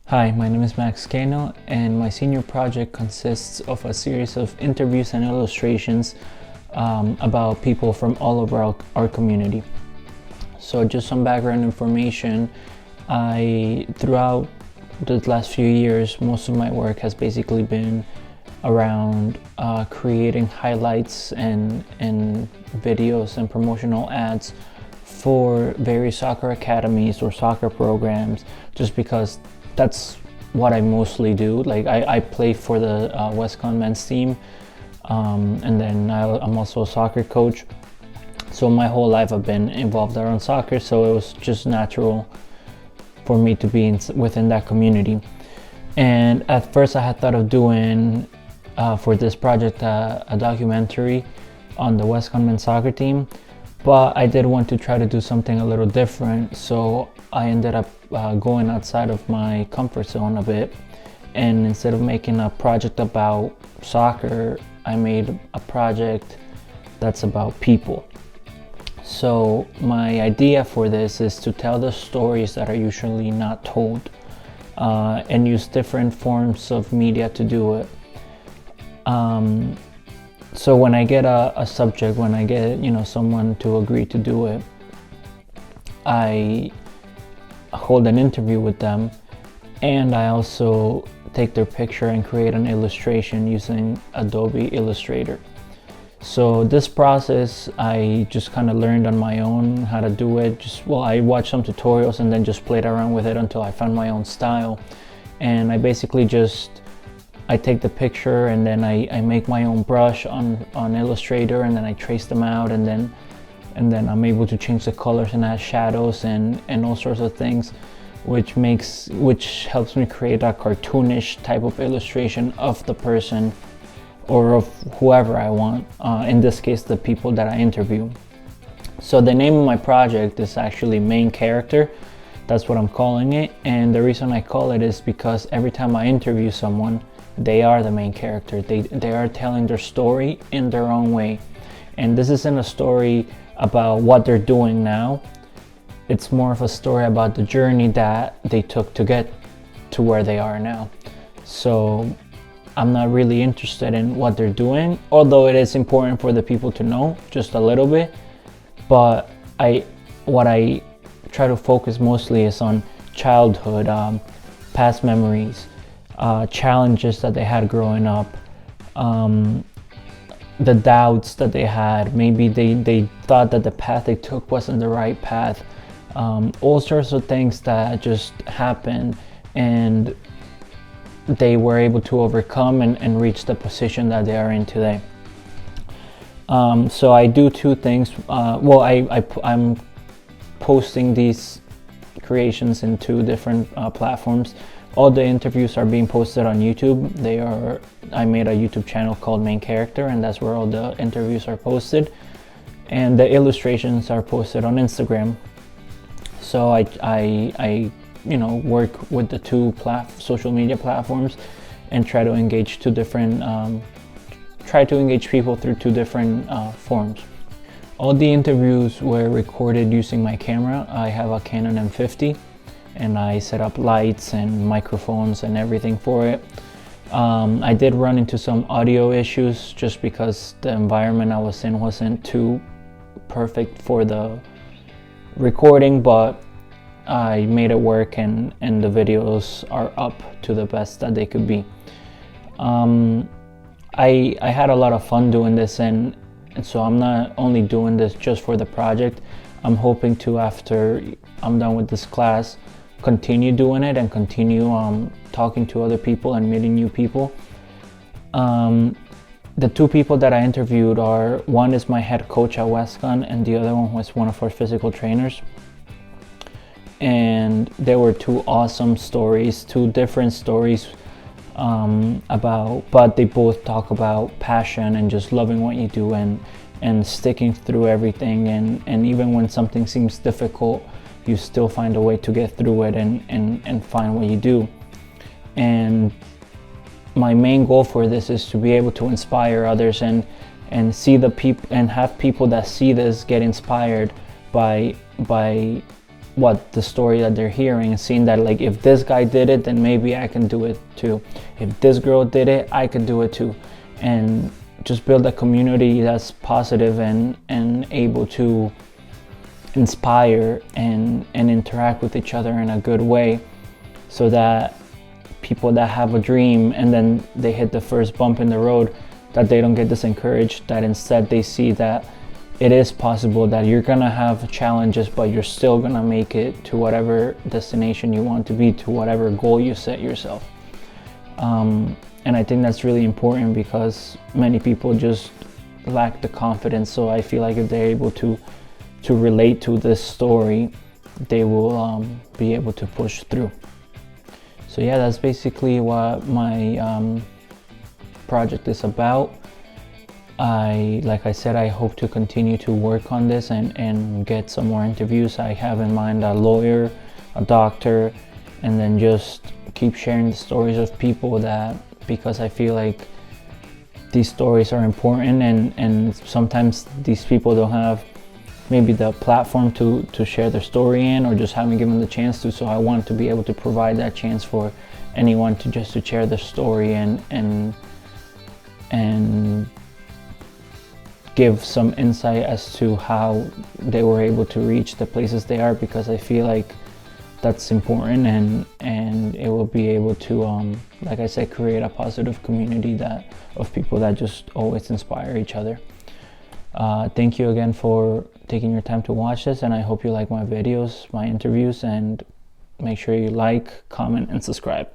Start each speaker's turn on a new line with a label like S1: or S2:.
S1: Hi, my name is Cano, and my senior project consists of a series of interviews and illustrations about people from all over our community. So just some background information. Throughout the last few years, most of my work has basically been around creating highlights and videos and promotional ads for various soccer academies or soccer programs, just because that's what I mostly do. Like I play for the Westcon men's team, and then I'm also a soccer coach. So my whole life I've been involved around soccer, so it was just natural for me to be within that community. And at first I had thought of doing for this project a documentary on the Westcon men's soccer team, but I did want to try to do something a little different, so I ended up going outside of my comfort zone a bit, and instead of making a project about soccer, I made a project that's about people. So my idea for this is to tell the stories that are usually not told, and use different forms of media to do it. So when I get a subject, when I get someone to agree to do it, I hold an interview with them, and I also take their picture and create an illustration using Adobe Illustrator. So this process I just kind of learned on my own how to do it. I watched some tutorials and then just played around with it until I found my own style. And I basically I take the picture and then I make my own brush on Illustrator, and then I trace them out, and then I'm able to change the colors and add shadows and all sorts of things, which helps me create a cartoonish type of illustration of the person or of whoever I want, in this case the people that I interview. So the name of my project is actually Main Character. That's what I'm calling it, and the reason I call it is because every time I interview someone, they are the main character. They are telling their story in their own way, and this isn't a story about what they're doing now. It's more of a story about the journey that they took to get to where they are now. So I'm not really interested in what they're doing, although it is important for the people to know just a little bit. But what I try to focus mostly is on childhood, past memories, challenges that they had growing up, the doubts that they had. Maybe they thought that the path they took wasn't the right path. All sorts of things that just happened, and they were able to overcome and reach the position that they are in today. So I do two things. I'm posting these creations in two different platforms. All the interviews are being posted on YouTube. I made a YouTube channel called Main Character, and that's where all the interviews are posted. And the illustrations are posted on Instagram. So I work with the two social media platforms and try to engage people through two different forms. All the interviews were recorded using my camera. I have a Canon M50, and I set up lights and microphones and everything for it. I did run into some audio issues just because the environment I was in wasn't too perfect for the recording, but I made it work, and the videos are up to the best that they could be. I had a lot of fun doing this, and so I'm not only doing this just for the project. I'm hoping to, after I'm done with this class, continue doing it and continue talking to other people and meeting new people. The two people that I interviewed one is my head coach at Westcon, and the other one was one of our physical trainers. And there were two awesome stories, two different stories, but they both talk about passion and just loving what you do and sticking through everything, and even when something seems difficult, you still find a way to get through it and find what you do. And my main goal for this is to be able to inspire others and see the people and have people that see this get inspired by what the story that they're hearing, and seeing that like if this guy did it, then maybe I can do it too. If this girl did it, I could do it too. And just build a community that's positive and able to inspire and interact with each other in a good way, so that people that have a dream and then they hit the first bump in the road, that they don't get disencouraged, that instead they see that it is possible, that you're gonna have challenges, but you're still gonna make it to whatever destination you want to be, to whatever goal you set yourself. And I think that's really important, because many people just lack the confidence. So I feel like if they're able to relate to this story, they will be able to push through. So yeah, that's basically what my project is about. Like I said, I hope to continue to work on this and get some more interviews. I have in mind a lawyer, a doctor, and then just keep sharing the stories of people, that because I feel like these stories are important, and sometimes these people don't have maybe the platform to share their story in, or just haven't given the chance to. So I want to be able to provide that chance for anyone to share their story and give some insight as to how they were able to reach the places they are, because I feel like that's important, and it will be able to like I said, create a positive community of people that just always inspire each other. Thank you again for taking your time to watch this, and I hope you like my videos, my interviews, and make sure you like, comment, and subscribe.